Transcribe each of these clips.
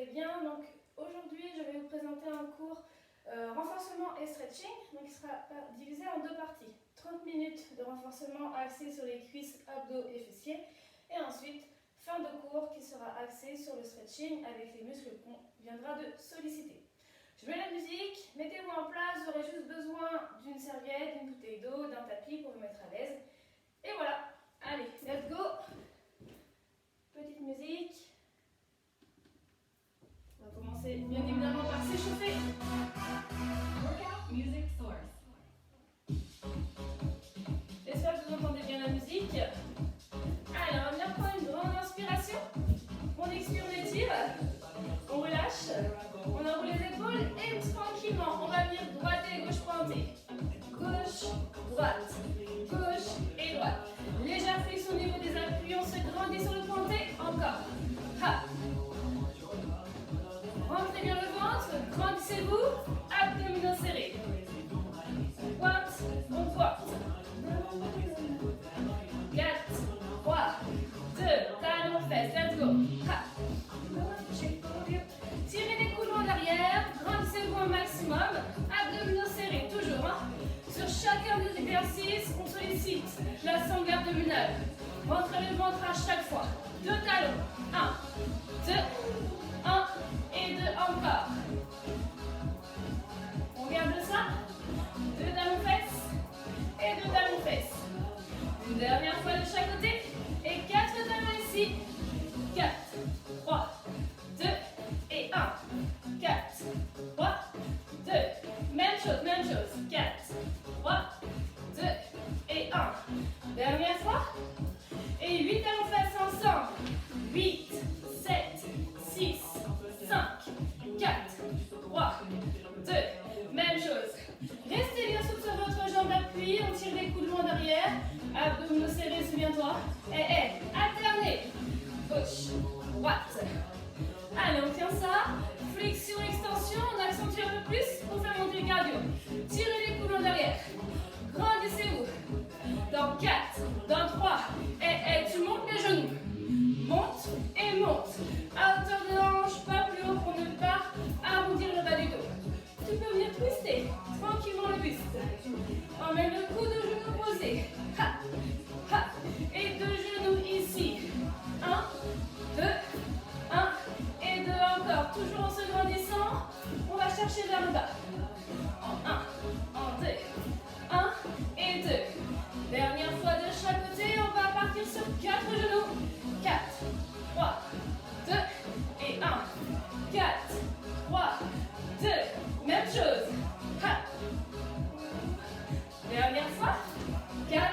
allez bien. Donc aujourd'hui, je vais vous présenter un cours renforcement et stretching. Donc il sera divisé en deux parties. 30 minutes de renforcement axé sur les cuisses, abdos et fessiers. Et ensuite, fin de cours qui sera axé sur le stretching avec les muscles qu'on viendra de solliciter. Je mets la musique, mettez-vous en place, vous aurez juste besoin d'une serviette, d'une bouteille d'eau, d'un tapis pour vous mettre à l'aise. Et voilà, allez, let's go. Petite musique. On va commencer bien évidemment par s'échauffer. Workout Music Source. J'espère que vous entendez bien la musique. Alors, on vient prendre une grande inspiration. On expire, on étire. On relâche. On enroule les épaules et tranquillement, on va venir droite et gauche pointée. Gauche, droite, gauche et droite. Légère flexion au niveau des appuis, on se grandit sur le pointé. Encore. Ha. Rentrez bien le ventre, grandissez-vous, abdominaux serrés. On pointe, on pointe. 4, 3, 2, talons fesses, let's go. Ha. Tirez les coudes en arrière, grandissez-vous au maximum, abdominaux serrés, toujours. Hein. Sur chacun des exercices, on sollicite la sangle abdominale. Rentrez le ventre à chaque fois. 2 talons. 1, 2, 1 et 2 encore. On garde ça. 2 talons fesses et 2 talons fesses. Une dernière fois de chaque côté. Et 4 talons ici. 4, 3, 2 et 1. 4, 3, 2. Même chose. 4, 3, 2 et 1. Dernière fois. Et 8 talons fesses ensemble. 8, 7, 6, 5, 4, 3, 2. Même chose. Restez bien souple sur votre jambe d'appui. On tire les coudes loin derrière. Abdominaux serrés, souviens-toi. Et alternez. Gauche, droite. Allez, on tient ça. Flexion, extension. On accentue un peu plus pour faire monter le cardio. Tirez les coudes loin derrière. Grandissez-vous. Dans 4, dans 3. Et tu montes les genoux. Monte et monte. À hauteur de hanche, pas plus haut pour ne pas arrondir le bas du dos. Tu peux venir twister tranquillement le buste. Emmène le coude au genou posé. Ha, ha. Et 2 genoux ici. 1, 2, 1 et 2 encore. Toujours en se grandissant. On va chercher vers le bas. En 1, en 2, 1 et 2. Dernière fois de chaque côté. On va partir sur 4 genoux. 4, 3, 2 et 1. 4, 3, 2. Même chose. Ha. Dernière fois. 4,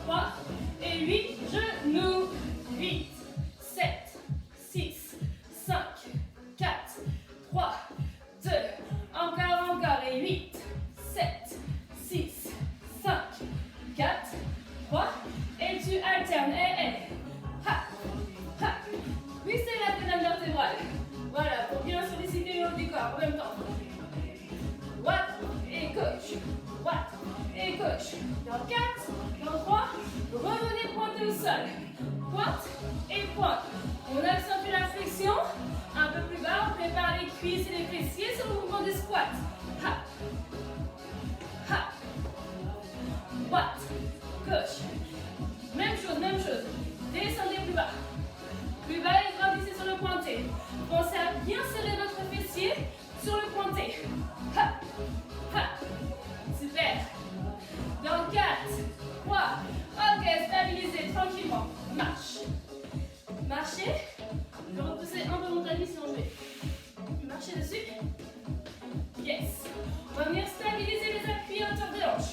3 et 8 genoux. 8, 7, 6, 5, 4, 3, 2. Encore. Et 8, 7, 6, 5, 4, 3. Et tu alternes. Ha. Ha. Oui, c'est la colonne vertébrale. Voilà, pour bien solliciter le haut du corps en même temps. Droite et gauche. Droite et gauche. Dans 4, dans 3. Revenez pointer au sol. Pointe et pointe. On accentue la flexion. Un peu plus bas, on prépare les cuisses et les fessiers sur le mouvement des squats. Ha. Ha. Droite. Gauche. Même chose. Descendez plus bas. Plus bas et grandissez sur le pointé. Pensez à bien serrer votre fessier sur le pointé. Ha. Ha. Super. Dans 4, 3. Ok, stabilisez tranquillement. Marche. Marchez. Je vais repousser un peu mon tapis sinon je vais marcher dessus. Yes. On va venir stabiliser les appuis à hauteur de hanche.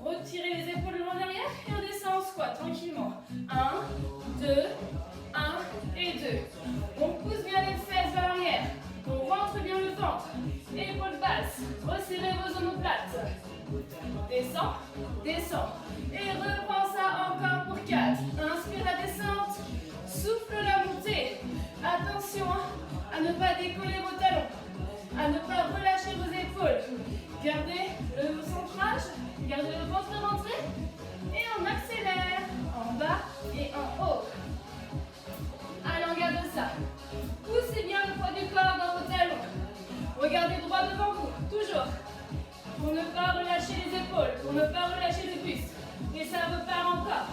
Retirez les épaules loin derrière et on descend en squat tranquillement. 1, 2, 1 et 2. On pousse bien les fesses vers l'arrière. On rentre bien le ventre. Épaules basses. Resserrez vos omoplates. Descends, descends. Et reprends ça encore pour 4. Inspire la descente. Souffle la montée. Attention à ne pas décoller vos talons. À ne pas relâcher vos épaules. Gardez le centrage. Gardez le ventre rentré. Et on accélère. En bas et en haut. Allez, on garde ça. Poussez bien le poids du pour ne pas relâcher le buste. Et ça repart encore.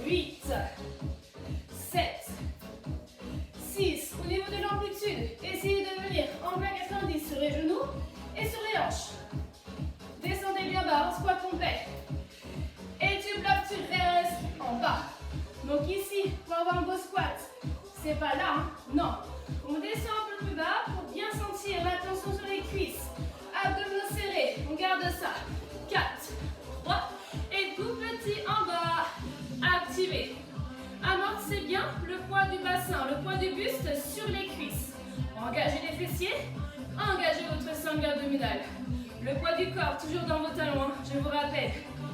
8, 7, 6. Au niveau de l'amplitude, essayez de venir en plein 90 sur les genoux et sur les hanches. Descendez bien bas, en squat complet. Et tu bloques, tu restes en bas. Donc ici, pour avoir un beau squat, c'est pas là, hein? Non. On descend un peu plus bas pour bien sentir la tension sur les cuisses. Abdominaux serrés, on garde ça. 4, 3, et tout petit en bas. Activez. Amortissez bien le poids du bassin, le poids du buste sur les cuisses. Engagez les fessiers, engagez votre sangle abdominale. Le poids du corps, toujours dans vos talons, hein, je vous rappelle.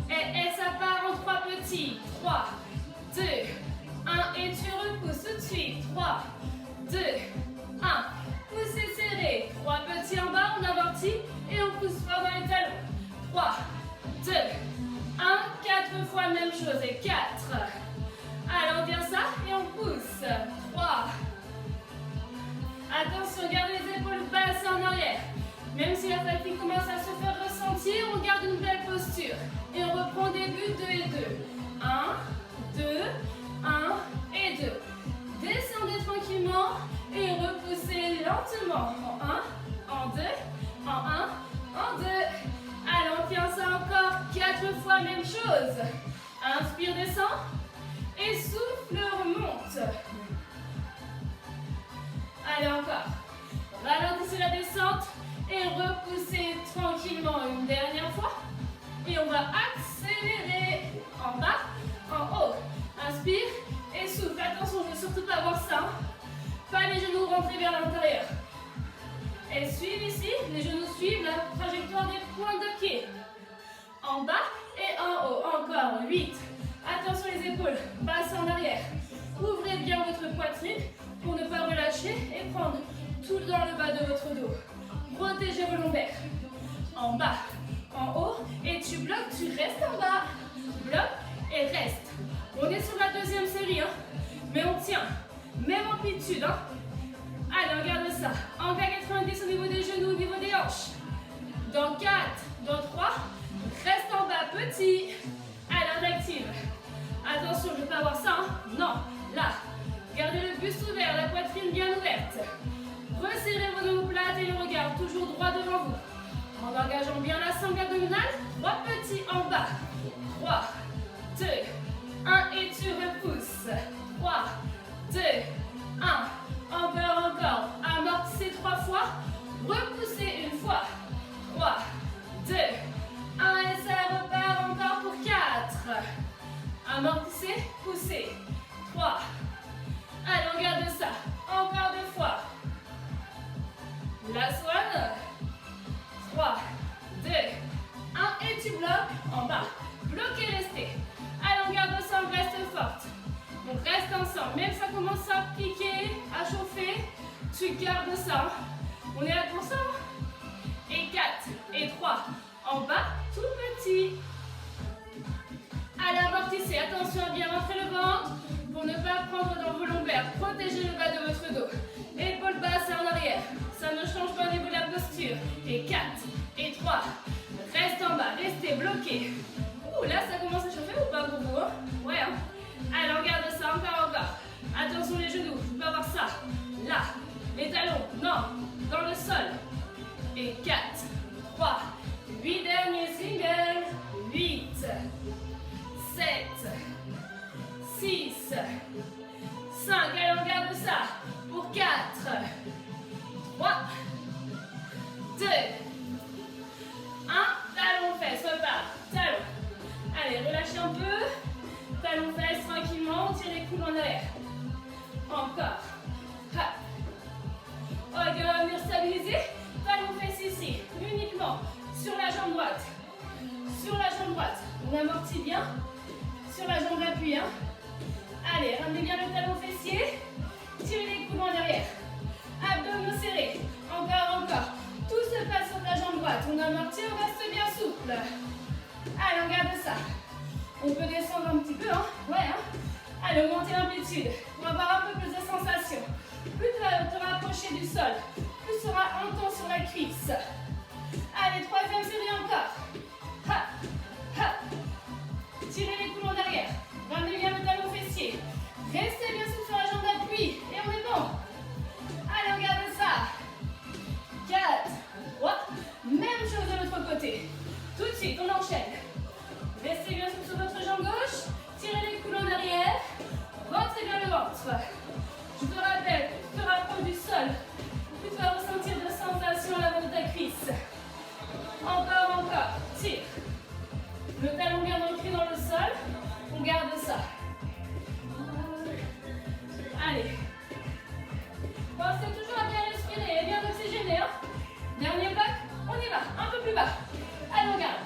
Et ça part en 3 petits. 3, 2, 1, et tu repousses tout de suite. 3, 2, 1. Poussez serré. 3 petits en bas, on amortit et on pousse fort dans les talons. 3, 2, 1. 4 fois même chose. Et 4. Allez, on vient ça et on pousse. 3. Attention, gardez les épaules basses en arrière. Même si la fatigue commence à se faire ressentir, on garde une belle posture. Et on reprend au début 2 et 2. 1, 2, 1 et 2. Descendez tranquillement et repoussez lentement. En 1, en 2, en 1, en 2. Allez, on tient ça encore 4 fois, même chose. Inspire, descend. Et souffle, remonte. Allez, encore. Ralentissez la descente et repoussez tranquillement une dernière fois. Et on va accélérer en bas, en haut. Inspire et souffle. Attention, je ne veux surtout pas voir ça. Pas les genoux rentrés vers l'intérieur. Elles suivent ici, les genoux suivent la trajectoire des pointes de pied. En bas et en haut. Encore 8. Attention les épaules, basses en arrière. Ouvrez bien votre poitrine pour ne pas relâcher et prendre tout dans le bas de votre dos. Protégez vos lombaires. En bas, en haut, et tu bloques, tu restes en bas. Bloque et reste. On est sur la deuxième série, hein, mais on tient. Même amplitude. Hein. Allez, on garde ça. En 90 au niveau des genoux, au niveau des hanches. Dans 4, dans 3, reste en bas, petit. Allez, on active. Attention, je ne veux pas avoir ça. Hein. Non, là. Gardez le buste ouvert, la poitrine bien ouverte. Resserrez vos omoplates et le regard toujours droit devant vous. En engageant bien la sangle abdominale. 3 petits en bas. 3, 2, 1 et tu repousses. 3, 2, 1. Encore. Amortissez 3 fois. Repoussez une fois. 3, 2, 1 et ça repart encore pour 4. Amortissez, poussez. 3. Allez, on garde ça. Encore 2 fois. La swan. 3, 2, 1 et tu bloques en bas. Bloquez, restez. Allez, on garde ça, on reste forte. On reste ensemble. Même ça commence à piquer, à chauffer, tu gardes ça. On est là pour ça. Et 4 et 3. En bas, tout petit. Allez, amortissez. Attention à bien rentrer le ventre pour ne pas prendre dans vos lombaires. Protégez le bas de votre dos. Épaules basses et en arrière. Ça ne change pas au niveau de la posture. Et 4 et 3. Reste en bas. Restez bloqués. Ouh, là, ça commence à chauffer ou pas pour vous, hein? Ouais, hein? Allez, on garde ça. Encore. Attention les genoux. Je peux avoir ça. Là. Les talons. Non. Dans le sol. Et 4, 3, 8 derniers singles. 8, 7, 6, 5. Allez, on garde ça. Pour 4, 3, 2, 1. Talon, fesses, repart. Talon. Allez, relâchez un peu. Talon, fesses, tranquillement. On tire les coudes en arrière. Encore. Hop. On va venir stabiliser. Talon, fesses ici. Uniquement sur la jambe droite. Sur la jambe droite. On amortit bien. Sur la jambe d'appui. Hein. Allez, ramenez bien le talon fessier. Tirez les coudes en arrière. Abdominaux serrés. Encore. Tout se passe sur la jambe droite. On amortit, on reste bien souple. Allez, on garde ça. On peut descendre un petit peu. Hein. Ouais, hein. Allez, augmenter l'amplitude. Pour avoir un peu plus de sensation. Plus tu vas te rapprocher du sol, plus tu seras intense sur la cuisse. Allez, troisième série encore. Hop, hop. Pensez toujours à bien respirer et bien oxygéner. Hein. Dernier bloc, on y va, un peu plus bas. Allez, on garde.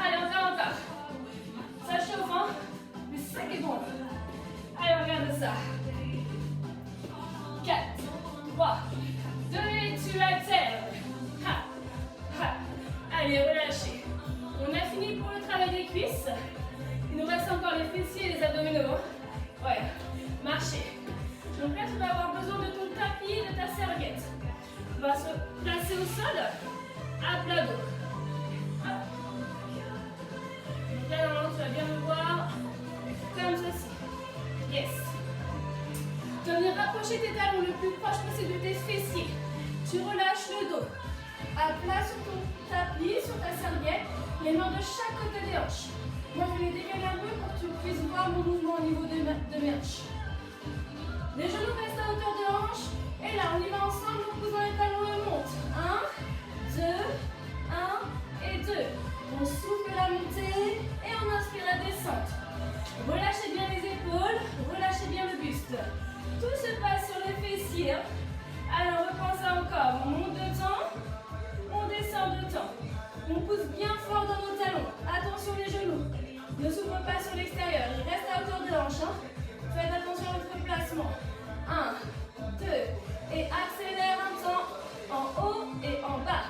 Allez, encore. Ça chauffe, hein, mais c'est ça qui est bon. Allez, on regarde ça. 4, 3, 2 et tu altères. Ha, ha. Allez, relâchez. On a fini pour le travail des cuisses. Il nous reste encore les fessiers et les abdominaux. Ouais, marchez. Donc là, tu vas avoir besoin de ton tapis et de ta serviette. On va se placer au sol, à plat dos. Hop. Donc là, normalement, tu vas bien me voir comme ceci. Yes. Tu vas venir rapprocher tes talons le plus proche possible de tes fessiers. Tu relâches le dos. À plat sur ton tapis, sur ta serviette, les mains de chaque côté des hanches. Moi, je vais les décaler un peu pour que tu puisses voir mon mouvement au niveau de mes hanches. Les genoux restent à hauteur de hanche. Et là, on y va ensemble, on pousse dans les talons et on monte. 1, 2, 1 et 2. On souffle la montée et on inspire la descente. Relâchez bien les épaules, relâchez bien le buste. Tout se passe sur les fessiers. Alors, on reprend ça encore. On monte de temps, on descend de temps. On pousse bien fort dans nos talons. Attention les genoux. Ne s'ouvre pas sur l'extérieur. Il reste à hauteur de hanche. Hein. Faites attention à votre placement. 1, 2. Et accélère un temps. En haut et en bas.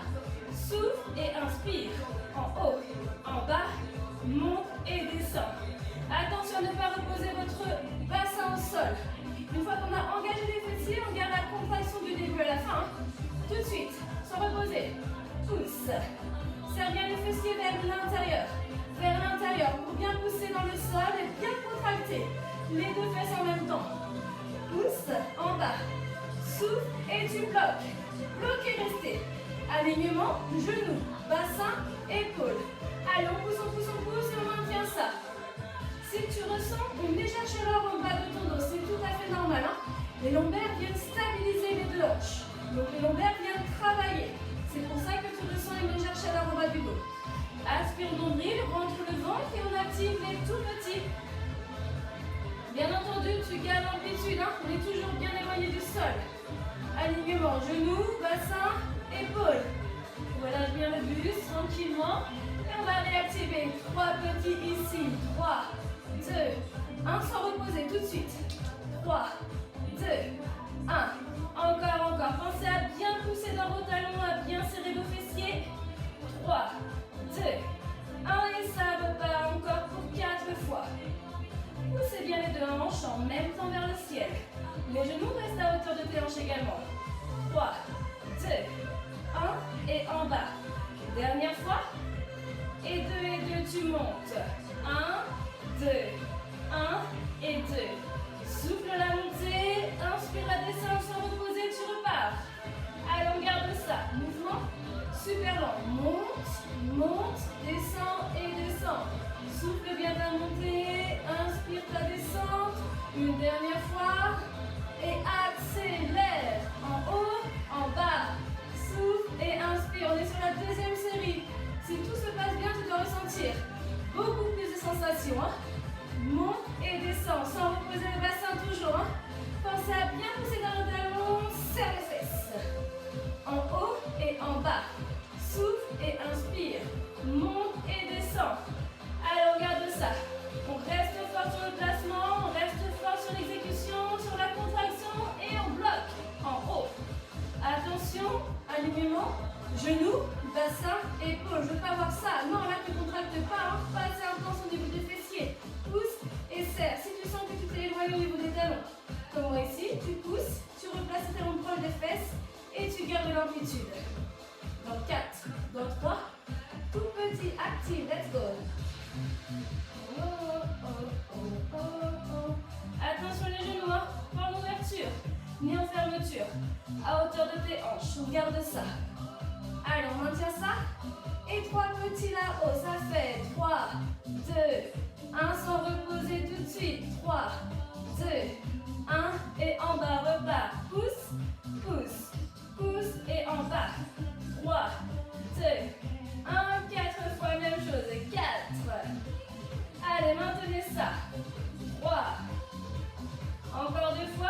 Souffle et inspire. En haut, en bas. Monte et descend. Attention à ne pas reposer votre bassin au sol. Une fois qu'on a engagé les fessiers, on garde la contraction du début à la fin. Tout de suite, sans reposer. Pousse. Serre bien les fessiers vers l'intérieur. Vers l'intérieur pour bien pousser dans le sol et bien contracter. Les deux fesses en même temps. Pousse en bas. Souffle et tu bloques. Bloque et restez. Alignement, genoux, bassin, épaules. Allez, on pousse et on maintient ça. Si tu ressens une légère chaleur en bas de ton dos, c'est tout à fait normal. Hein. Les lombaires viennent stabiliser les deux hanches. Donc les lombaires viennent travailler. C'est pour ça que tu ressens une légère chaleur en bas du dos. Aspire nombril, rentre le ventre et on active les tout petits. Bien entendu, tu gardes l'amplitude. Hein. On est toujours bien éloigné du sol. Alignement, genoux, bassin, épaules. Relâche bien le buste tranquillement. Et on va réactiver. 3 petits ici. 3, 2, 1. Sans reposer tout de suite. 3, 2, 1. Encore. Pensez à bien pousser dans vos talons, à bien serrer vos fessiers. 3, 2, 1. Et ça repart encore pour 4 fois. Poussez bien les deux hanches en même temps vers le ciel. Les genoux restent à hauteur de tes hanches également. 3, 2, 1 et en bas. Dernière fois. Et 2 et 2, tu montes. 1, 2, 1 et 2. Souffle la montée, inspire la descente sans reposer, tu repars. Allez, on garde ça. Mouvement super lent. Monte, descend et descend. Souffle bien ta montée, inspire ta descente. Une dernière fois. Et accélère. En haut, en bas. Souffle et inspire. On est sur la deuxième série. Si tout se passe bien, tu dois ressentir beaucoup plus de sensations. Hein. Monte et descend, sans reposer le bassin toujours. Hein. Pensez à bien pousser dans le talon, serre les fesses. En haut et en bas. Souffle et inspire. Monte et descend. Allez, on garde ça. On reste fort sur le placement, on reste fort sur l'exécution, sur la contraction et on bloque. En haut. Attention, alignement, genoux, bassin, épaule. Je veux pas voir ça. Non, là, tu ne contractes pas. Hein. Pas assez intense au niveau des fessiers. Pousse et serre. Si tu sens que tu t'es éloigné au niveau des talons, comme moi ici, tu pousses, tu replaces tes talons proches des fesses et tu gardes l'amplitude. Dans 4, dans 3, tout petit, active, let's go. Attention les genoux, hein. Pas en ouverture, ni en fermeture. À hauteur de tes hanches, on garde ça. Allez, on maintient ça. Et 3 petits là-haut, ça fait 3, 2, 1, sans reposer tout de suite. 3, 2, 1, et en bas, repart. Pousse, pousse, pousse, et en bas. 3, 2, 1, 4 fois, même chose. 4. Allez, maintenez ça. 3. Encore 2 fois.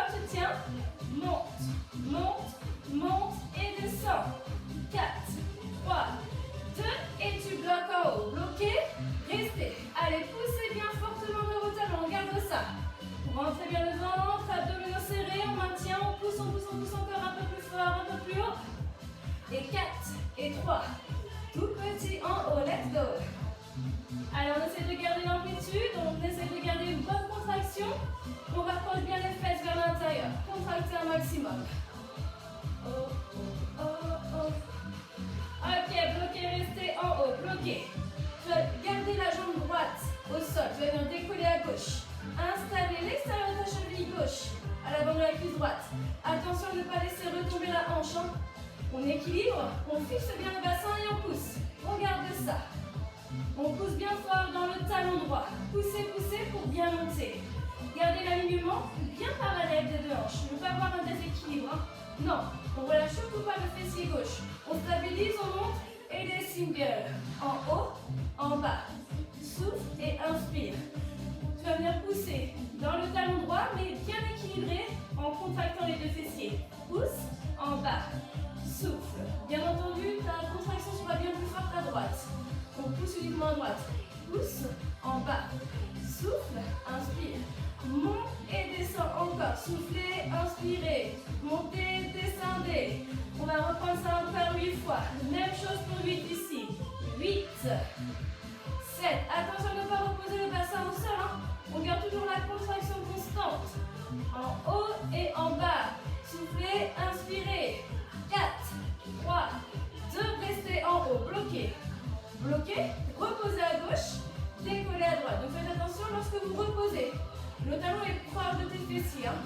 gauche, à l'avant de la cuisse droite. Attention à ne pas laisser retomber la hanche. Hein. On équilibre, on fixe bien le bassin et on pousse. On garde ça. On pousse bien fort dans le talon droit. Poussez, poussez pour bien monter. Gardez l'alignement bien parallèle des deux hanches. Ne pas avoir un déséquilibre. Hein. Non, on ne relâche surtout pas le fessier gauche. On stabilise, on monte et des singles. En haut, en bas. Souffle et inspire. Tu vas venir pousser dans le talon droit, mais bien équilibré en contractant les deux fessiers. Pousse, en bas. Souffle. Bien entendu, ta contraction sera bien plus forte à droite. On pousse uniquement à droite. Pousse, en bas. Souffle, inspire. Monte et descend encore. Soufflez, inspirez. Montez, descendez. On va reprendre ça encore 8 fois. Même chose pour 8 ici. 8, 7. Attention à ne pas reposer le bassin au sol. Hein. On garde toujours la contraction constante. En haut et en bas. Soufflez, inspirez. 4, 3, 2, restez en haut. Bloquez. Bloquez, reposez à gauche, décollez à droite. Donc faites attention lorsque vous reposez. Le talon est proche de tes fessiers. Hein.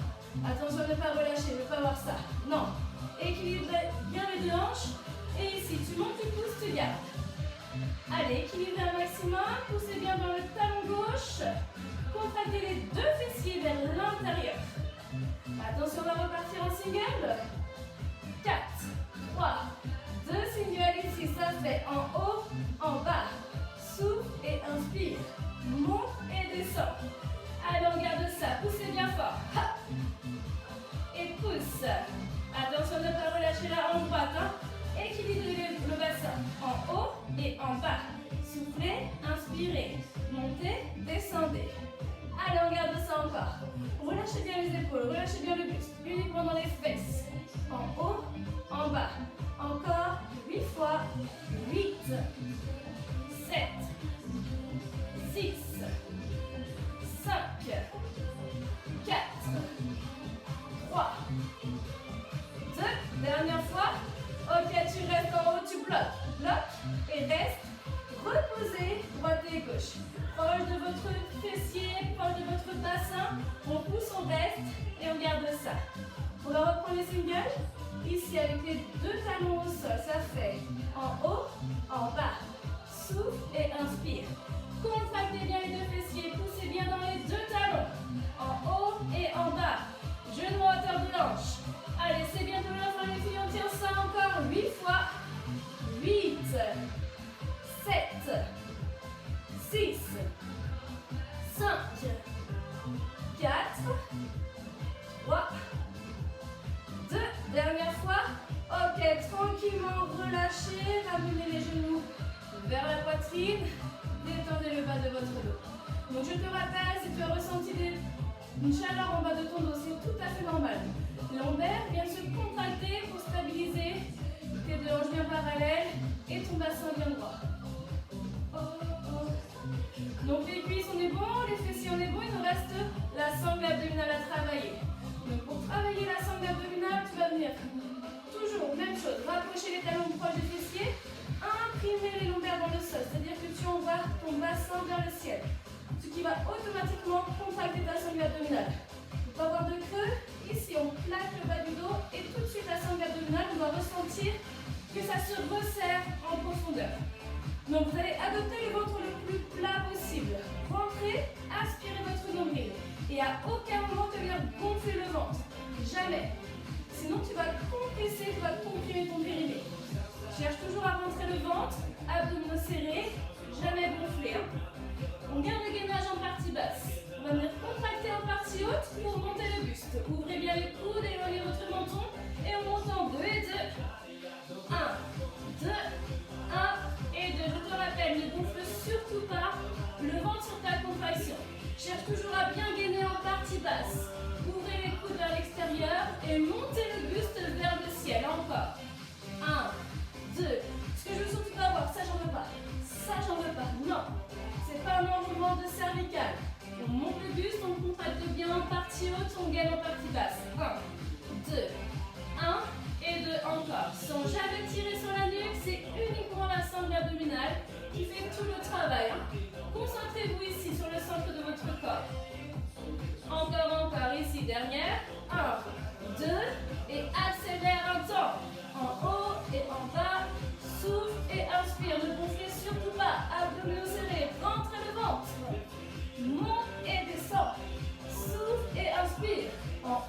Attention à ne pas relâcher, ne pas voir ça. Non. Équilibrez bien les deux hanches. Et ici, tu montes, tu pousses, tu gardes. Allez, équilibrez un maximum. Poussez bien dans le talon gauche. Contractez les deux fessiers vers l'intérieur. Attention, on va repartir en single. 4, 3, 2 singles ici. Ça fait en haut, en bas. Souffle et inspire. Monte et descend. Allez, on garde ça. Poussez bien fort. Ha. Et pousse. Attention de ne pas relâcher la hanche droite. Hein. Équilibrez le bassin en haut et en bas. Soufflez, inspirez. Montez, descendez. Allez, on garde ça encore. Relâchez bien les épaules, relâchez bien le buste. Uniquement dans les fesses. En haut, en bas. Encore 8 fois. 8, 7, 6, 5, 4, 3, 2. Dernière fois. Ok, tu restes en haut, tu bloques. Bloque et reste. Reposez, droite et gauche. Proche de votre fessier, proche de votre bassin. On pousse, on reste et on garde ça. On va reprendre les singles. Ici, avec les deux talons au sol, ça fait en haut, en bas. Souffle et inspire. Contractez bien les deux fessiers, poussez bien dans les deux talons. En haut et en bas. Genou à hauteur de l'hanche. Allez, c'est bientôt la fin les filles, on tire ça encore 8 fois. 8, 7, 6, 5, 4, 3, 2. Dernière fois. Ok, tranquillement relâchez, ramenez les genoux vers la poitrine, détendez le bas de votre dos. Donc je te rappelle, si tu as ressenti une chaleur en bas de ton dos, c'est tout à fait normal. Lombaire vient se contracter pour stabiliser tes deux hanches bien parallèles et ton bassin bien droit. Oh, oh. Donc les cuisses on est bon, les fessiers on est bon, il nous reste la sangle abdominale à travailler. Donc pour travailler la sangle abdominale, tu vas venir toujours, même chose, rapprocher les talons proches des fessiers, imprimer les lombaires dans le sol, c'est-à-dire que tu envoies ton bassin vers le ciel. Ce qui va automatiquement contracter ta sangle abdominale. Il ne faut pas avoir de creux. Ici, on plaque le bas du dos et tout de suite la sangle abdominale, on va ressentir que ça se resserre en profondeur. Donc vous allez adopter le ventre le plus plat possible. Rentrez, aspirez votre nombril. Et à aucun moment tenir gonfler le ventre. Jamais. Sinon tu vas compresser, tu vas comprimer ton périnée. Cherche toujours à rentrer le ventre, abdominaux serrés, jamais gonfler. Hein. On garde le gainage en partie basse. On va venir contracter en partie haute pour monter le buste. Ouvrez bien les coudes, éloignez votre menton et on monte en 2 et 2. 1, 2, 1 et 2. Je te rappelle, ne gonfle surtout pas le ventre sur ta contraction. Cherche toujours à bien gainer en partie basse. Ouvrez les coudes vers l'extérieur et montez le buste vers le ciel. Encore. 1, 2. Ce que je veux surtout pas avoir, ça j'en veux pas. Ça j'en veux pas. Non. C'est pas un enroulement de cervical. On monte le buste, on contracte bien en partie haute, on gagne en partie basse. 1, 2, 1 et 2 encore. Sans jamais tirer sur la nuque, c'est uniquement la sangle abdominale qui fait tout le travail. Hein. Concentrez-vous ici sur le centre de votre corps. Encore, ici, dernière.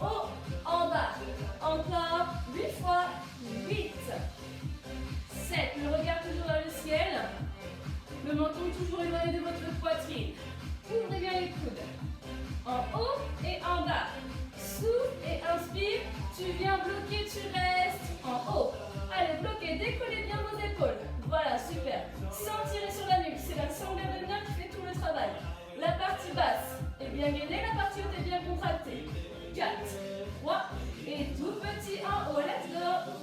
haut, en bas. Encore 8 fois. 8, 7, le regard toujours vers le ciel. Le menton toujours éloigné de votre poitrine. Ouvrez bien les coudes. En haut et en bas. Souffle et inspire. Tu viens bloquer, tu restes en haut. Allez, bloquez, décollez bien vos épaules. Voilà, super. Sans tirer sur la nuque. C'est la sangle abdominale qui fait tout le travail. La partie basse est bien gainée, la partie haute est bien contractée. 4, 3, et tout petit en haut. Let's go.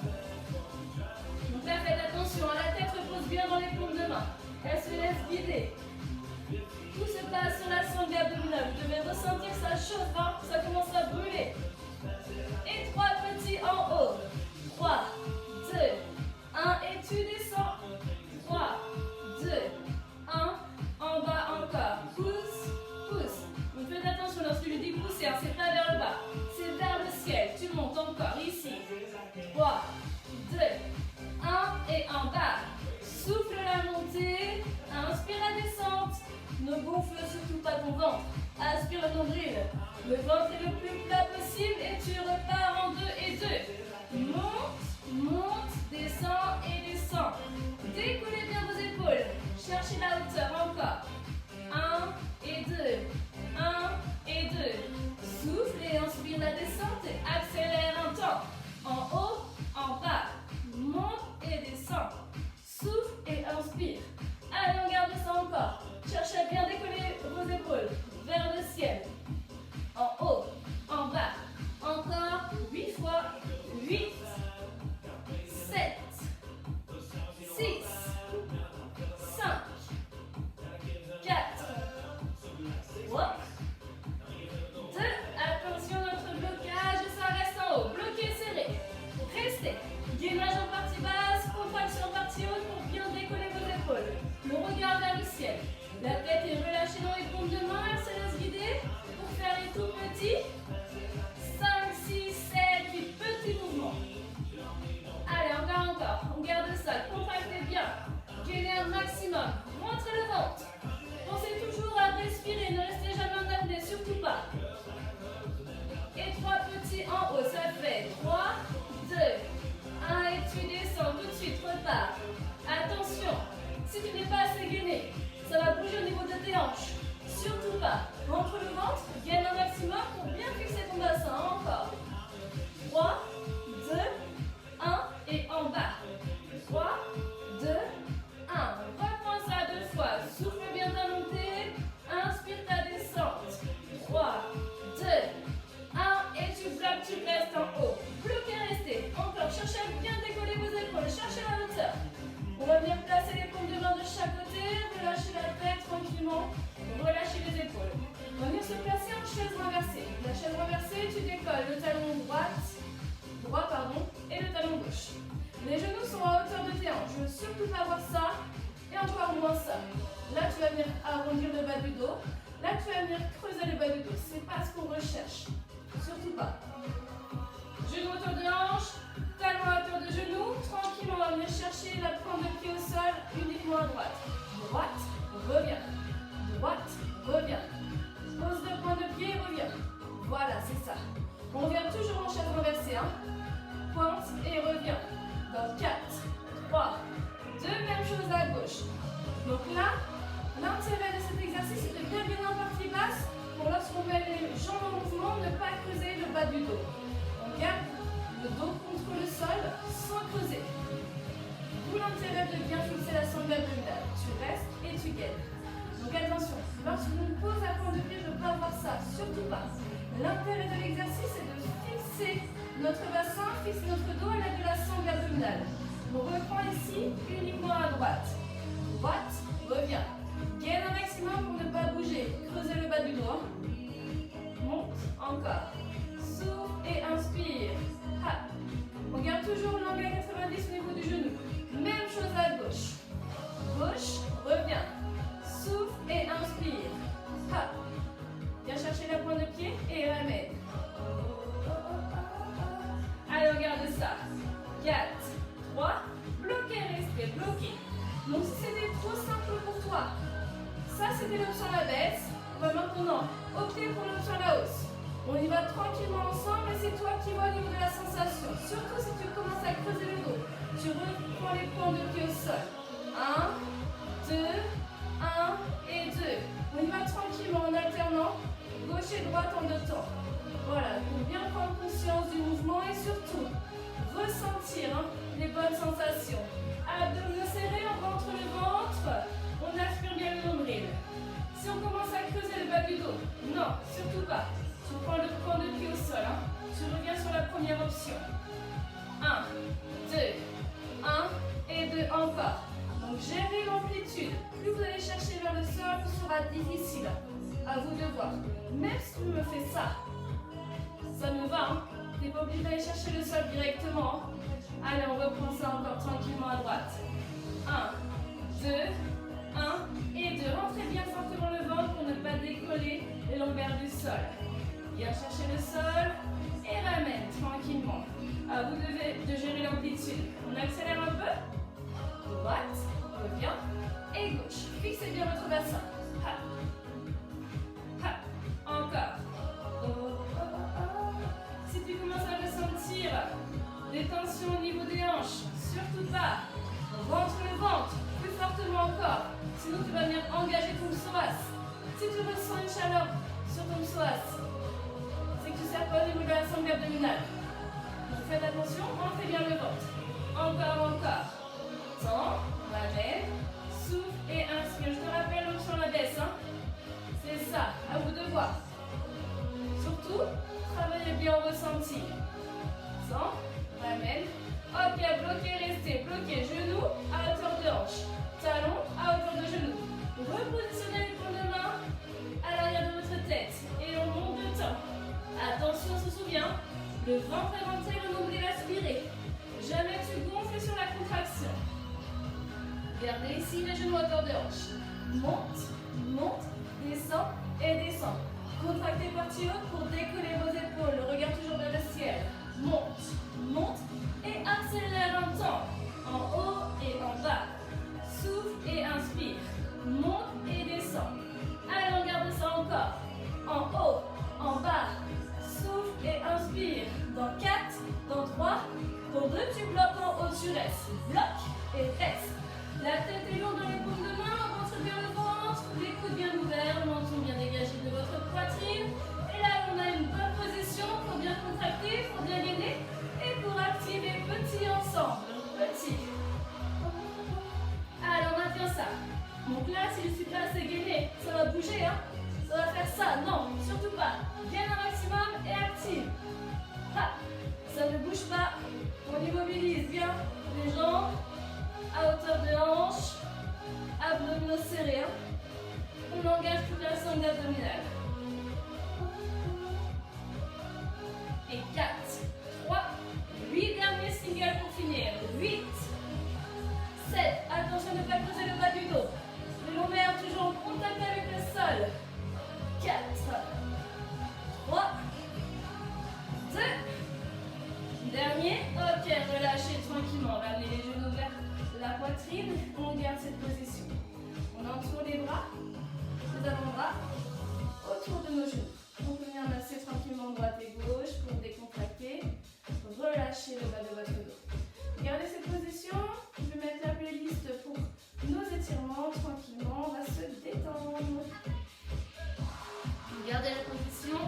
Donc là, faites attention, la tête repose bien dans les paumes de main. Elle se laisse guider. Tout se passe sur la sangle abdominale. Vous devez ressentir ça chauffe, hein, ça commence à brûler. Et 3 petits en haut. 3, 2, 1 et tu descends. 3, 2, 1. En bas encore. Pousse, pousse. Donc faites attention lorsque je dis pousser, hein, c'est pas vers le bas. C'est vers le ciel. Tu montes encore ici. 3, 2, 1 et en bas. Souffle la montée. Inspire la descente. Ne gonfle surtout pas ton ventre. Aspire le nombril. Le ventre est le plus plat possible et tu repars en 2 et 2. Monte, monte, descend et descend. Décollez bien vos épaules. Cherchez la hauteur encore. 1 et 2. 1 et 2. Souffle et inspire la descente et accélère un temps. En haut, en bas. Monte et descend. Souffle et inspire. Allez, on garde ça encore. Cherchez à bien décoller vos épaules vers le ciel. En haut, en bas. Encore 8 fois. 8, 7, 6, 5, 4, 3, 2. Attention, notre blocage, ça reste en haut. Bloqué, serré. Restez. Gainage en partie basse, contraction en partie haute pour bien décoller vos épaules. Le regard vers le ciel. La tête est relâchée dans les paumes de main, elle se laisse guider pour faire les tout petits. 5, 6, 7, 8 petits mouvements. Allez, encore. On garde ça. Contractez bien. Gainez un maximum. Montrez le ventre. Pensez toujours à respirer. Ne restez jamais en apnée, surtout pas. Et 3 petits en haut. Ça fait 3, 2, 1 et tu descends tout de suite. Repars. Attention. Si tu n'es pas assez gainé, ça va bouger au niveau de tes hanches. Surtout pas. Rentre le ventre. Gaine un maximum pour bien fixer ton bassin. Encore. 3, 2, 1 et en bas. 3, 2, 1. Reprends ça 2 fois. Souffle bien ta montée. Inspire ta descente. 3, 2, 1 et tu bloques, tu restes en haut. Bloquez, restez. Encore. Cherchez à bien décoller vos épaules. Cherchez la hauteur. On va venir placer les paumes de main de chaque côté. Relâchez la tête tranquillement. Relâchez les épaules. On va venir se placer en chaise renversée. La chaise renversée, tu décolles le talon droit, et le talon gauche. Les genoux sont à hauteur de tes hanches. Je ne veux surtout pas voir ça. Et encore moins ça. Là, tu vas venir arrondir le bas du dos. Là, tu vas venir creuser le bas du dos. C'est pas ce qu'on recherche. Surtout pas. Genoux à hauteur de hanche. Talon à hauteur de genou. Tranquille, on va venir chercher la pointe de pied au sol uniquement à droite. Droite, reviens. Droite, reviens. Pose le point de pied, reviens. Voilà, c'est ça. On revient toujours en chaise renversée. Hein. Pointe et reviens. Dans 4, 3, 2, même chose à gauche. Donc là, l'intérêt de cet exercice, c'est de bien gainer en partie basse pour lorsqu'on met les jambes en mouvement, ne pas creuser le bas du dos. On garde le dos contre le sol sans creuser. D'où l'intérêt de bien fixer la sangle abdominale. Tu restes et tu gaines. Donc attention, lorsqu'on pose la pointe de pied, je ne veux pas voir ça, surtout pas. L'intérêt de l'exercice, c'est de fixer notre bassin, fixer notre dos à l'aide de la sangle abdominale. On reprend ici uniquement à droite. Droite, reviens. Gaine un maximum pour ne pas bouger. Creusez le bas du dos. Monte, encore. Souffle et inspire. Ha. On garde toujours l'angle à 90 au niveau du genou. Même chose à gauche. Gauche, reviens. Souffle et inspire. Ha. Viens chercher la pointe de pied et ramène. Allez, on garde ça. 4, 3, bloquez, restez, bloquez. Donc si c'était trop simple pour toi, ça c'était l'option à la baisse. On va maintenant opter pour l'option à la hausse. On y va tranquillement ensemble et c'est toi qui vois au niveau de la sensation. Surtout si tu commences à creuser le dos. Tu reprends les points de pied au sol. 1, 2, 1 et 2. On y va tranquillement en alternant gauche et droite en 2 temps. Voilà, pour bien prendre conscience du mouvement et surtout ressentir les bonnes sensations. Abdominaux serrés, on rentre le ventre, on aspire bien le nombril. Si on commence à creuser le bas du dos, non, surtout pas. Tu prends le point de pied au sol, tu reviens sur la première option. 1, 2, 1 et 2 encore. Donc gérez l'amplitude. Plus vous allez chercher vers le sol, plus sera difficile. À vous de voir. Même si tu me fais ça, ça me va. Tu n'es pas obligé d'aller chercher le sol directement. Allez, on reprend ça encore tranquillement à droite. 1, 2, 1 et 2. Rentrez bien fortement le ventre pour ne pas décoller les lombaires du sol. Viens chercher le sol et ramène tranquillement. À vous de gérer l'amplitude. On accélère un peu. Droite, revient. Et gauche. Fixez bien votre bassin. Ha. Ha. Encore. Oh, oh, oh. Si tu commences à ressentir des tensions au niveau des hanches, surtout pas. Rentre le ventre. Plus fortement encore. Sinon tu vas venir engager ton psoas. Si tu ressens une chaleur sur ton psoas, c'est que tu ne serres pas au niveau de la sangle abdominale. Donc faites attention, rentrez bien le ventre. Encore, encore. Tends, ramène, souffle et inspire. Je te rappelle l'option la baisse. C'est ça, à vous de voir. Surtout, travaillez bien au ressenti. Tends, ramène. Ok, bloquez, restez. Bloquez, genoux à hauteur de hanche. Talons à hauteur de genoux. Repositionnez les paumes de main à l'arrière de votre tête. Et on monte de temps. Attention, on se souvient. Le ventre éventé, le nombril aspiré. Jamais tu gonfles sur la contraction. Gardez ici les genoux à hauteur de hanche. Monte, monte, descend et descend. Contractez partie haute pour décoller vos épaules. Le regard toujours vers le ciel. Monte, monte et accélère un temps. En haut et en bas. Souffle et inspire. Monte et descend. Allez, on garde ça encore. En haut, en bas. Souffle et inspire. Dans 4, dans 3, dans 2, tu bloques en haut, tu restes. Bloque et reste. La tête est lourde dans les paumes de main, rentre bien le ventre, les coudes bien ouverts, le menton bien dégagé de votre poitrine. Et là, on a une bonne position pour bien contracter, pour bien gainer et pour activer petit ensemble. Petit. Allez, on maintient ça. Donc là, si je suis là, c'est gainé. Ça va bouger, Ça va faire ça. Non, surtout pas. Gaine un maximum et active. Ha. Ça ne bouge pas. On immobilise bien les jambes à hauteur de hanche. Abdominaux serrés. On engage toute la sangle abdominale. Et 4, 3, 8 derniers singles pour finir. 8, 7, attention de ne pas creuser le bas du dos. Les lombaires toujours en contact avec le sol. 4, 3, 2, dernier. Ok, relâchez tranquillement. Ramenez les genoux vers la poitrine. On garde cette position. On entoure les bras, les avant-bras autour de nos genoux. On peut venir masser tranquillement droite et gauche pour décontracter. Relâchez le bas de votre dos. Gardez cette position. Je vais mettre la playlist pour nos étirements. Tranquillement, on va se détendre. Gardez la position.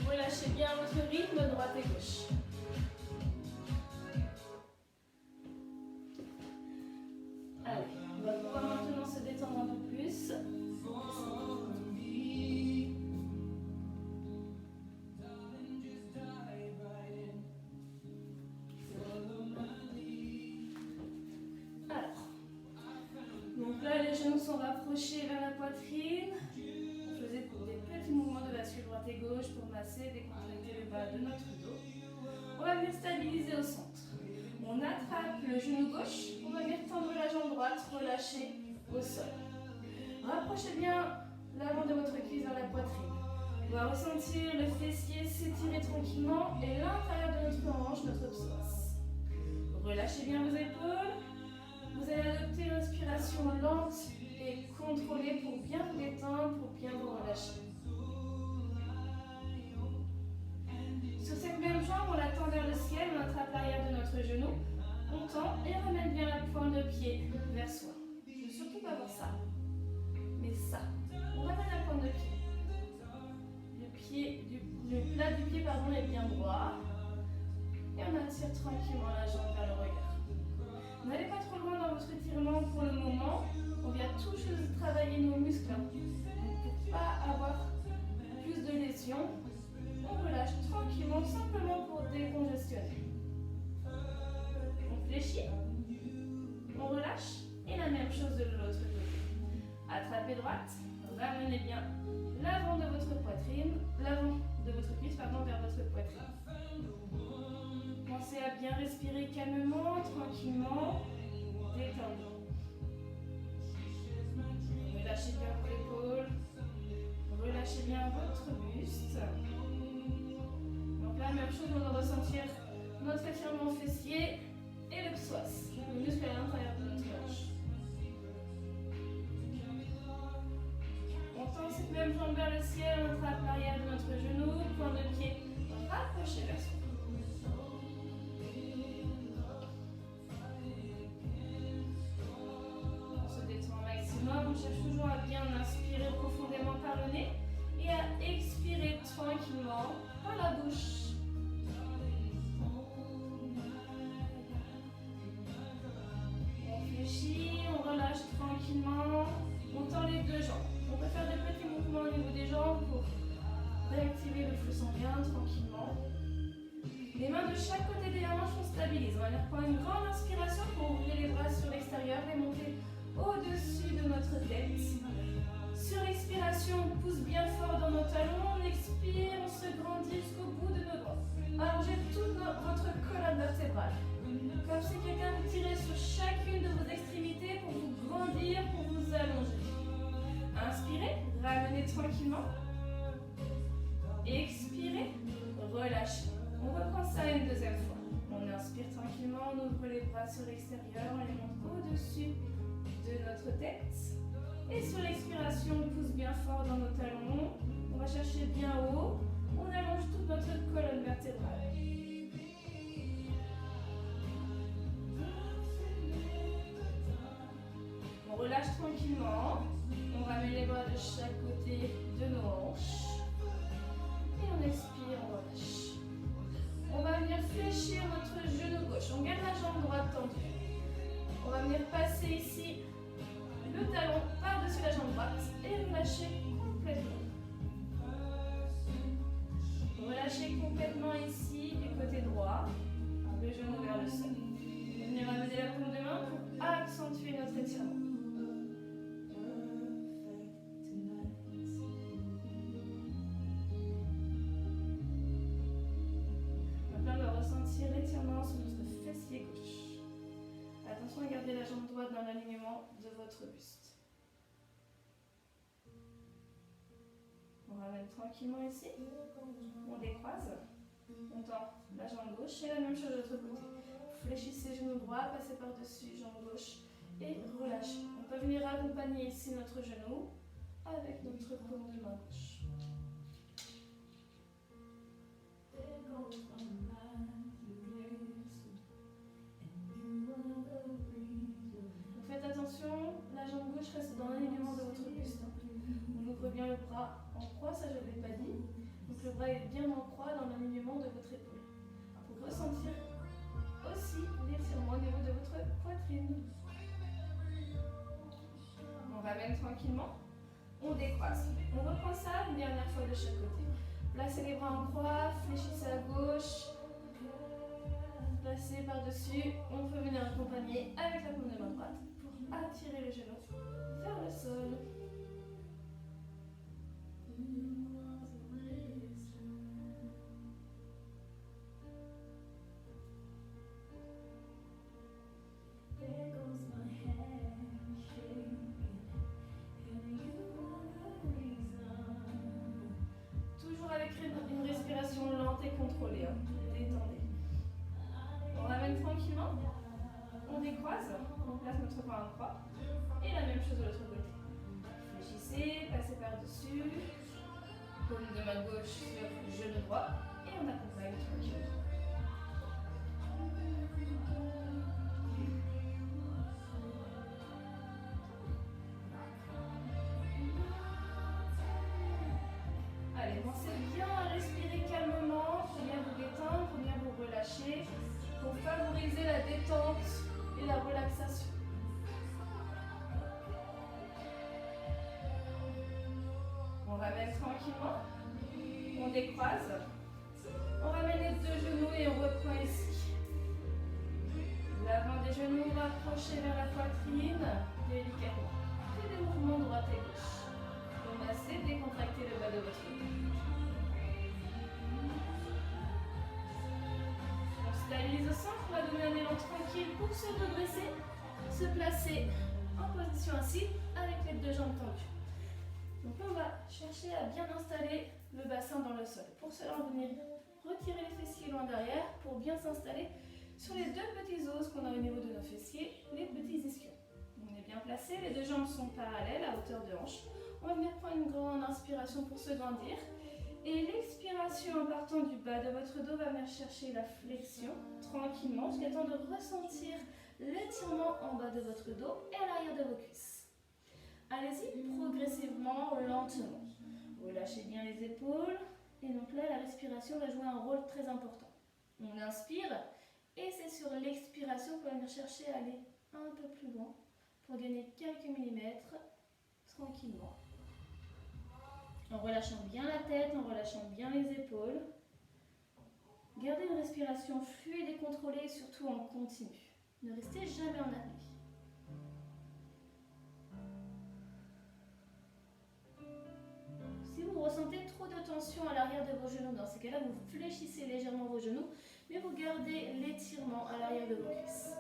Relâchez bien votre rythme, droite et gauche. Allez, on va pouvoir maintenant se détendre un peu plus. Donc là, les genoux sont rapprochés vers la poitrine. On faisait des petits mouvements de bascule droite et gauche pour masser, décontracter le bas de notre dos. On va venir stabiliser au centre. On attrape le genou gauche. On va venir tendre la jambe droite, relâcher au sol. Rapprochez bien l'avant de votre cuisse vers la poitrine. On va ressentir le fessier s'étirer tranquillement et l'intérieur de notre hanche, notre psoas. Relâchez bien vos épaules. Vous allez adopter une respiration lente et contrôlée pour bien vous détendre, pour bien vous relâcher. Sur cette même jambe, on la tend vers le ciel, on attrape l'arrière de notre genou, on tend et ramène bien la pointe de pied vers soi. Je ne veux surtout pas voir ça, mais ça. On ramène la pointe de pied. Le plat du pied est bien droit. Et on attire tranquillement la jambe vers le regard. N'allez pas trop loin dans votre étirement pour le moment. On vient tout juste travailler nos muscles. Donc pour ne pas avoir plus de lésions, on relâche tranquillement, simplement pour décongestionner. On fléchit, on relâche, et la même chose de l'autre côté. Attrapez droite, ramenez bien l'avant de votre poitrine, l'avant de votre cuisse, vers votre poitrine. Pensez à bien respirer calmement, tranquillement, détendu. Relâchez bien vos épaules, relâchez bien votre buste. Donc là, même chose, on va ressentir notre étirement fessier et le psoas, le muscle à l'intérieur de notre hanche. On tend cette même jambe vers le ciel, on attrape l'arrière de notre genou, point de pied rapproché vers soi. On se détend au maximum, on cherche toujours à bien inspirer profondément par le nez et à expirer tranquillement par la bouche. On fléchit, on relâche tranquillement, on tend les deux jambes. On peut faire des petits mouvements au niveau des jambes pour réactiver le flux sanguin tranquillement. Les mains de chaque côté des hanches, on stabilise. On va aller prendre une grande inspiration pour ouvrir les bras sur l'extérieur, les monter au-dessus de notre tête. Sur l'expiration, on pousse bien fort dans nos talons. On expire, on se grandit jusqu'au bout de nos doigts. Allongez toute votre colonne vertébrale. Comme si quelqu'un vous tirait sur chacune de vos extrémités pour vous grandir, pour vous allonger. Inspirez, ramenez tranquillement. Expirez, relâchez. On reprend ça une deuxième fois. On inspire tranquillement, on ouvre les bras sur l'extérieur, on les monte au-dessus de notre tête. Et sur l'expiration, on pousse bien fort dans nos talons. On va chercher bien haut. On allonge toute notre colonne vertébrale. On relâche tranquillement. On ramène les bras de chaque côté de nos hanches. Et on expire, on relâche. On va venir fléchir notre genou gauche. On garde la jambe droite tendue. On va venir passer ici le talon par-dessus la jambe droite et relâcher complètement. Relâchez complètement ici du côté droit, le genou vers le sol. Venez ramener la paume de main pour accentuer notre étirement. L'étirement sur notre fessier gauche. Attention à garder la jambe droite dans l'alignement de votre buste. On ramène tranquillement ici. On décroise. On tend la jambe gauche et la même chose de l'autre côté. Fléchissez genou droit, passez par-dessus jambe gauche et relâchez. On peut venir accompagner ici notre genou avec notre paume de main gauche. Faites attention, la jambe gauche reste dans l'alignement de votre buste. On ouvre bien le bras en croix, ça je ne l'ai pas dit. Donc le bras est bien en croix dans l'alignement de votre épaule. Pour ressentir aussi l'étirement au niveau de votre poitrine. On ramène tranquillement, on décroise. On reprend ça une dernière fois de chaque côté. Placez les bras en croix, fléchissez à gauche. Placez par-dessus. On peut venir accompagner avec la paume de main droite pour attirer le genou vers le sol. Toujours avec une respiration lente et contrôlée. Détendez. On ramène tranquillement. On décroise. On place notre bras en croix. Et la même chose de l'autre côté. Fléchissez, passez par-dessus. Paume de main gauche sur genou droit. Et on accompagne tranquillement. Allez, pensez bien à respirer calmement, prenez à vous détendre, prenez à vous relâcher pour favoriser la détente et la relaxation. On ramène tranquillement, on décroise, on ramène les deux genoux et on reprend ici. L'avant des genoux rapproché vers la poitrine, délicatement. Faites des mouvements droite et gauche. Remassez, décontractez le bas de votre dos. On stabilise au centre, on va donner un élan tranquille pour se redresser, se placer en position assise avec les deux jambes tendues. Donc on va chercher à bien installer le bassin dans le sol. Pour cela, on va venir retirer les fessiers loin derrière pour bien s'installer sur les deux petits os qu'on a au niveau de nos fessiers, les petits ischions. On est bien placé, les deux jambes sont parallèles à hauteur de hanche. On va venir prendre une grande inspiration pour se grandir. Et l'expiration en partant du bas de votre dos va venir chercher la flexion tranquillement jusqu'à temps de ressentir l'étirement en bas de votre dos et à l'arrière de vos cuisses. Allez-y progressivement, lentement. Relâchez bien les épaules. Et donc là, la respiration va jouer un rôle très important. On inspire et c'est sur l'expiration qu'on va venir chercher à aller un peu plus loin pour gagner quelques millimètres tranquillement. En relâchant bien la tête, en relâchant bien les épaules. Gardez une respiration fluide et contrôlée, surtout en continu. Ne restez jamais en apnée. Si vous ressentez trop de tension à l'arrière de vos genoux, dans ces cas-là, vous fléchissez légèrement vos genoux, mais vous gardez l'étirement à l'arrière de vos cuisses.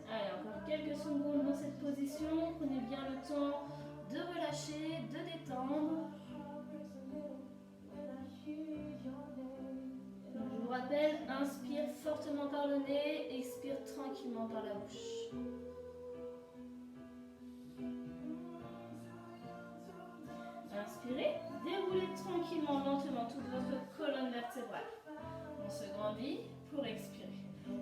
Allez, encore quelques secondes dans cette position. Prenez bien le temps de relâcher, de détendre. Je vous rappelle, inspire fortement par le nez, expire tranquillement par la bouche. Inspirez, déroulez tranquillement, lentement toute votre colonne vertébrale. On se grandit pour expirer.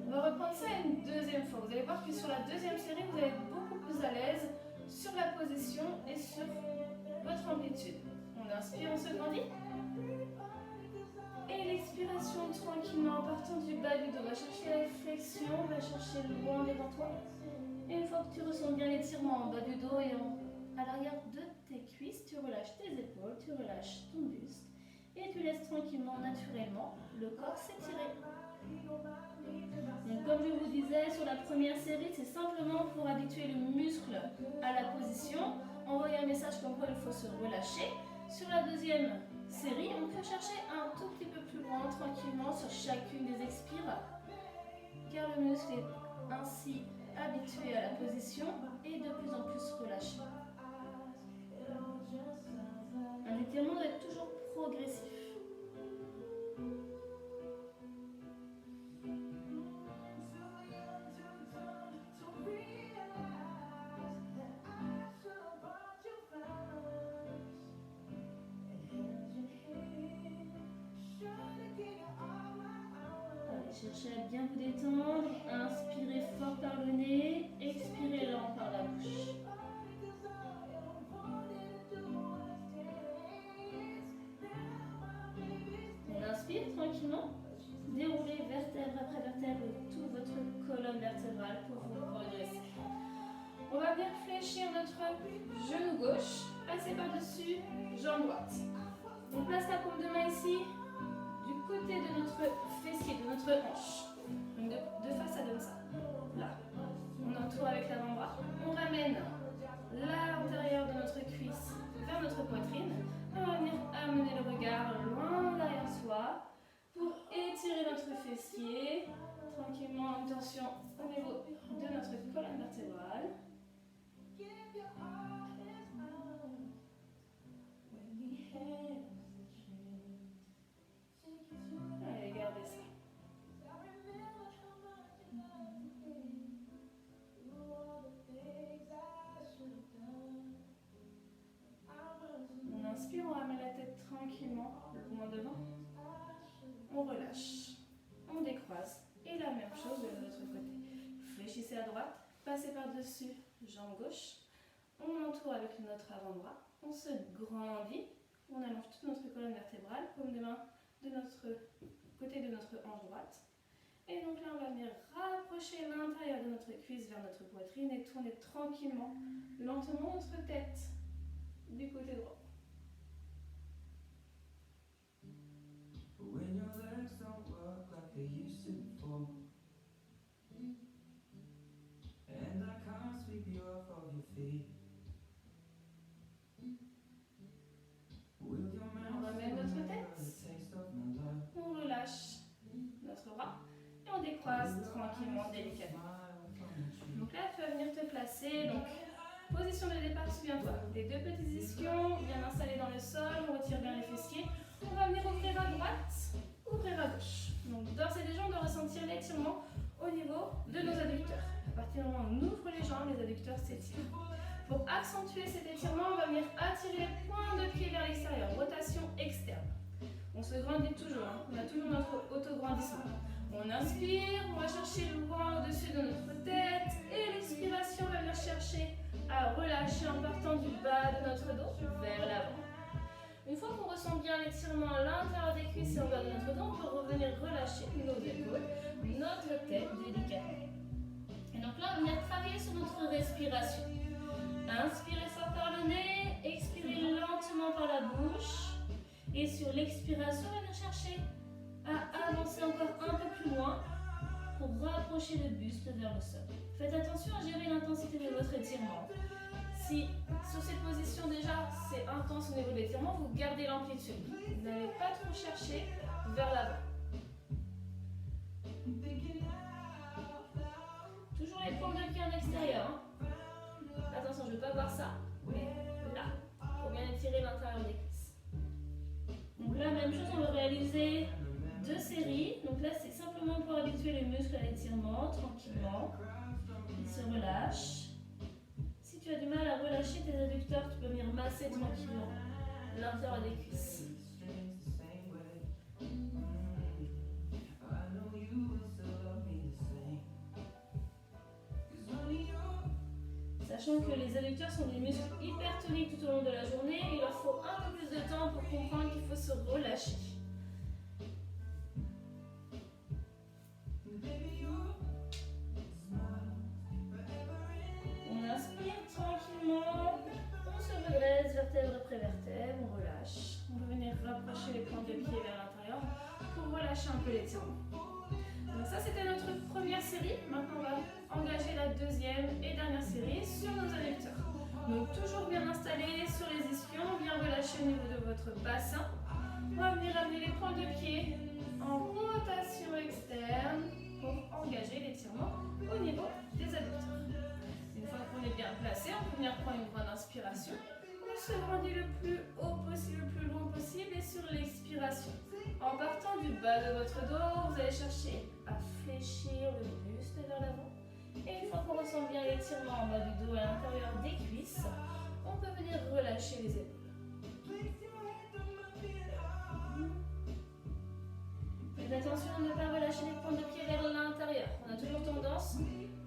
On va reprendre ça une deuxième fois. Vous allez voir que sur la deuxième série, vous allez être beaucoup plus à l'aise sur la position et sur votre amplitude. On inspire, on se grandit. Et l'expiration tranquillement en partant du bas du dos. On va chercher la flexion, on va chercher loin devant toi. Et une fois que tu ressens bien l'étirement en bas du dos et à l'arrière de tes cuisses, tu relâches tes épaules, tu relâches ton buste. Et tu laisses tranquillement, naturellement, le corps s'étirer. Donc, comme je vous disais, sur la première série, c'est simplement pour habituer le muscle à la position, envoyer un message comme quoi il faut se relâcher. Sur la deuxième série, on peut chercher un tout petit peu plus loin, tranquillement, sur chacune des expires, car le muscle est ainsi habitué à la position et de plus en plus relâché. Un étirement doit être toujours progressif. Cherchez à bien vous détendre, inspirez fort par le nez, expirez lent par la bouche. On inspire tranquillement, déroulez vertèbre après vertèbre toute votre colonne vertébrale pour vous redresser. On va venir fléchir notre genou gauche, passer par-dessus jambe droite. On place la paume de main ici, du côté de notre fessier, de notre hanche. Donc de face à comme ça. Là. On entoure avec l'avant-bras. On ramène l'intérieur de notre cuisse vers notre poitrine. On va venir amener le regard loin derrière soi pour étirer notre fessier. Tranquillement en tension au niveau de notre colonne vertébrale. Allez, gardez ça. passer à droite, passer par-dessus, jambe gauche. On entoure avec notre avant-bras, on se grandit, on allonge toute notre colonne vertébrale, paume de main de notre côté de notre hanche droite. Et donc là, on va venir rapprocher l'intérieur de notre cuisse vers notre poitrine et tourner tranquillement, lentement notre tête du côté droit. When your legs don't work like they used to before, and I can't sweep you off of your feet. On ramène notre tête, on relâche notre bras et on décroise tranquillement, délicatement. Donc là, tu vas venir te placer. Donc, position de départ, souviens-toi. Les deux petits ischions bien installés dans le sol, on retire bien les fessiers. On va venir ouvrir à droite, ouvrir à gauche. Donc, d'ores et déjà, on doit ressentir l'étirement au niveau de nos adducteurs. À partir du moment où on ouvre les jambes, les adducteurs s'étirent. Pour accentuer cet étirement, on va venir attirer les points de pied vers l'extérieur, rotation externe. On se grandit toujours, hein. On a toujours notre auto-grandissement. On inspire, on va chercher le vent au-dessus de notre tête et l'expiration va venir chercher à relâcher en partant du bas de notre dos vers l'avant. Une fois qu'on ressent bien l'étirement à l'intérieur des cuisses et en bas de notre dos, on peut revenir relâcher nos épaules, notre tête délicatement. Et donc là, on va venir travailler sur notre respiration. Inspirez fort par le nez, expirez lentement par la bouche. Et sur l'expiration, on va venir chercher à avancer encore un peu plus loin pour rapprocher le buste vers le sol. Faites attention à gérer l'intensité de votre étirement. Si sur cette position déjà c'est intense au niveau de l'étirement, vous gardez l'amplitude. Vous n'allez pas trop chercher vers l'avant. Toujours les paumes de pied en extérieur. Hein. Attention, je ne veux pas voir ça, mais là, il faut bien étirer l'intérieur des cuisses. Donc là, même chose, on va réaliser 2 séries. Donc là, c'est simplement pour habituer les muscles à l'étirement, tranquillement. Ils se relâchent. Si tu as du mal à relâcher tes adducteurs, tu peux venir masser tranquillement l'intérieur des cuisses. Sachant que les adducteurs sont des muscles hyper toniques tout au long de la journée, il leur faut un peu plus de temps pour comprendre qu'il faut se relâcher. On inspire tranquillement, on se redresse vertèbre après vertèbre, on relâche. On va venir rapprocher les pointes de pied vers l'intérieur pour relâcher un peu l'étirement. Donc ça c'était notre première série. Maintenant on va engager la deuxième et dernière série sur nos adducteurs. Donc toujours bien installé sur les ischions, bien relâché au niveau de votre bassin. On va venir amener les points de pied en rotation externe pour engager l'étirement au niveau des adducteurs. Une fois qu'on est bien placé, on peut venir prendre une grande inspiration. On se grandit le plus haut possible, le plus loin possible et sur l'expiration. En partant du bas de votre dos, vous allez chercher à fléchir le buste vers l'avant. Et une fois qu'on ressent bien l'étirement en bas du dos à l'intérieur des cuisses, on peut venir relâcher les épaules. Faites attention à ne pas relâcher les pointes de pied vers l'intérieur. On a toujours tendance,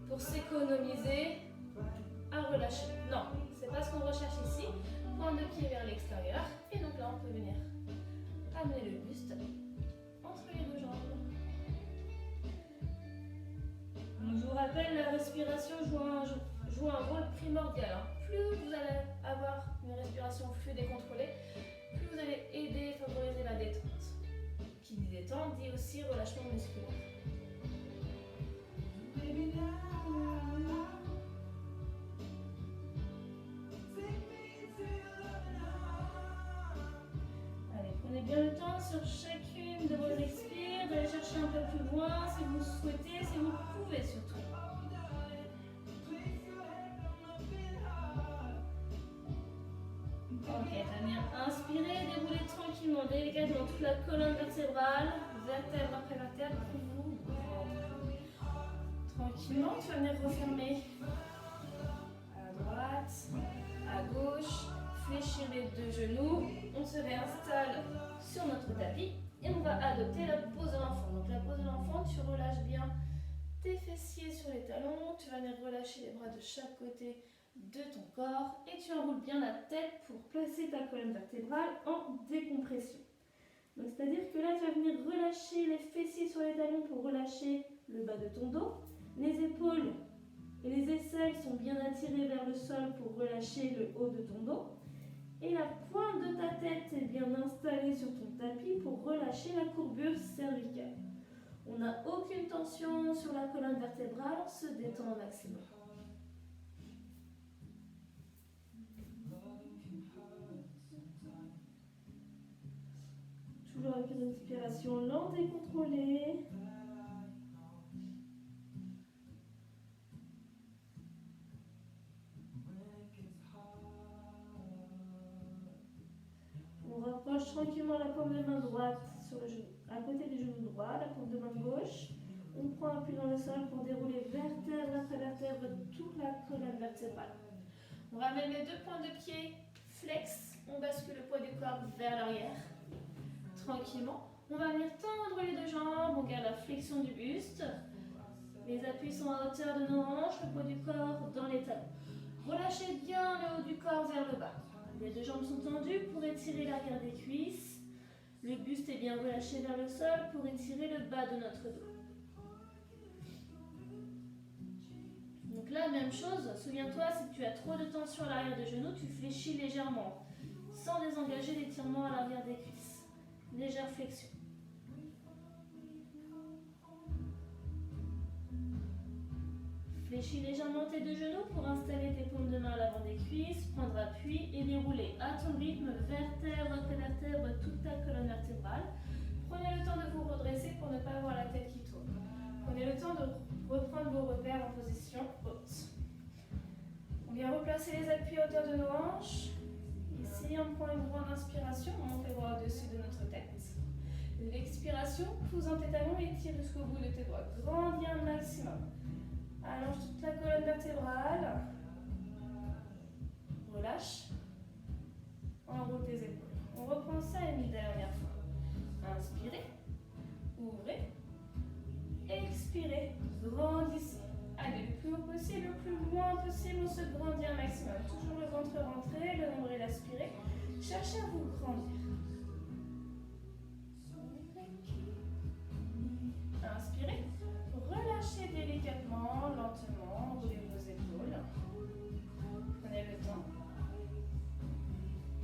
pour s'économiser, à relâcher. Non, c'est pas ce qu'on recherche ici. Pointe de pied vers l'extérieur. Et donc là, on peut venir amener le buste entre les deux jambes. Donc, je vous rappelle, la respiration joue un rôle primordial. Hein. Plus vous allez avoir une respiration fluide et contrôlée, plus vous allez aider et favoriser la détente. Qui dit détente dit aussi relâchement musculaire. Allez, prenez bien le temps sur chacune de vos expires d'aller chercher un peu plus loin si vous souhaitez, si vous pouvez surtout. Ok, venir inspirer, dérouler tranquillement, délicatement toute la colonne vertébrale, vertèbre après vertèbre, pour vous. Tranquillement, tu vas venir refermer à droite, à gauche, fléchir les deux genoux. On se réinstalle sur notre tapis et on va adopter la pose de l'enfant. Donc la pose de l'enfant, tu relâches bien tes fessiers sur les talons, tu vas venir relâcher les bras de chaque côté de ton corps et tu enroules bien la tête pour placer ta colonne vertébrale en décompression. Donc c'est-à-dire que là tu vas venir relâcher les fessiers sur les talons pour relâcher le bas de ton dos. Les épaules et les aisselles sont bien attirées vers le sol pour relâcher le haut de ton dos. Et la pointe de ta tête est bien installée sur ton tapis pour relâcher la courbure cervicale. On n'a aucune tension sur la colonne vertébrale, on se détend au maximum. Toujours avec une respiration lente et contrôlée. On rapproche tranquillement la paume de main droite sur le genou, à côté du genou droit, la paume de main gauche. On prend appui dans le sol pour dérouler vertèbre après vertèbre toute la colonne vertébrale. On ramène les deux points de pied flex. On bascule le poids du corps vers l'arrière. Tranquillement. On va venir tendre les deux jambes. On garde la flexion du buste. Les appuis sont à hauteur de nos hanches. Le poids du corps dans les talons. Relâchez bien le haut du corps vers le bas. Les deux jambes sont tendues pour étirer l'arrière des cuisses. Le buste est bien relâché vers le sol pour étirer le bas de notre dos. Donc là, même chose. Souviens-toi, si tu as trop de tension à l'arrière des genoux, tu fléchis légèrement, sans désengager l'étirement à l'arrière des cuisses. Légère flexion. Fléchis légèrement tes deux genoux pour installer tes paumes de main à l'avant des cuisses, prendre appui et dérouler à ton rythme, vertèbre après vertèbre, toute ta colonne vertébrale. Prenez le temps de vous redresser pour ne pas avoir la tête qui tourne. Prenez le temps de reprendre vos repères en position haute. On vient replacer les appuis à hauteur de nos hanches. Ici, on prend une grande inspiration, on monte les bras au-dessus de notre tête. L'expiration, pousse dans tes talons et tire jusqu'au bout de tes doigts. Grandis un maximum. Allonge toute la colonne vertébrale. Relâche. Enroule tes épaules. On reprend ça une dernière fois. Inspirez. Ouvrez. Expirez. Grandissez. Allez, le plus haut possible, le plus loin possible, on se grandit un maximum. Toujours le ventre rentré, le nombril aspiré. Cherchez à vous grandir. Inspirez. Relâchez délicatement, lentement, enroulez vos épaules. Prenez le temps.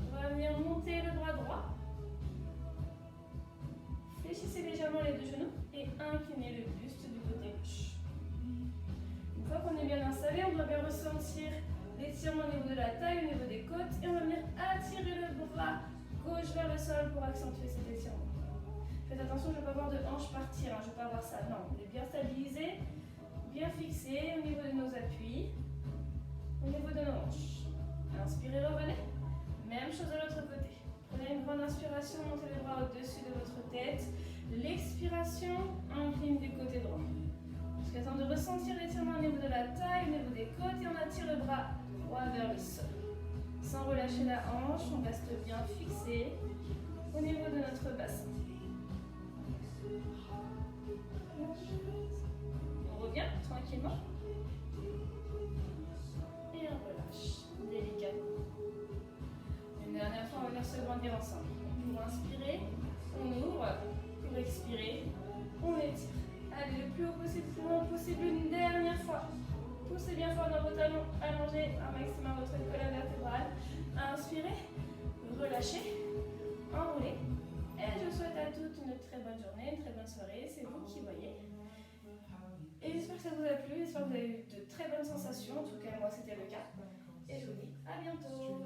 On va venir monter le bras droit. Fléchissez légèrement les deux genoux et inclinez le buste du côté gauche. Une fois qu'on est bien installé, on doit bien ressentir l'étirement au niveau de la taille, au niveau des côtes, et on va venir attirer le bras gauche vers le sol pour accentuer cet étirement. Faites attention, je ne vais pas voir de hanche partir, je ne vais pas voir ça. Non, on est bien stabilisé, bien fixé au niveau de nos appuis, au niveau de nos hanches. Inspirez, revenez. Même chose de l'autre côté. Prenez une grande inspiration, montez les bras au-dessus de votre tête. L'expiration, incline du côté droit. Jusqu'à temps de ressentir l'étirement au niveau de la taille, au niveau des côtes, et on attire le bras droit vers le sol. Sans relâcher la hanche, on reste bien fixé au niveau de notre bassin. On revient tranquillement et on relâche délicatement. Une dernière fois, on va venir se grandir ensemble. Pour inspirer, on ouvre. Pour expirer, on étire. Allez, le plus haut possible, le plus loin possible, une dernière fois. Poussez bien fort dans vos talons, allongez un maximum votre colonne vertébrale. Inspirez, relâchez, enroulez. Et je vous souhaite à toutes une très bonne journée, une très bonne soirée. C'est vous qui voyez. Et j'espère que ça vous a plu, j'espère que vous avez eu de très bonnes sensations. En tout cas, moi, c'était le cas. Et je vous dis à bientôt.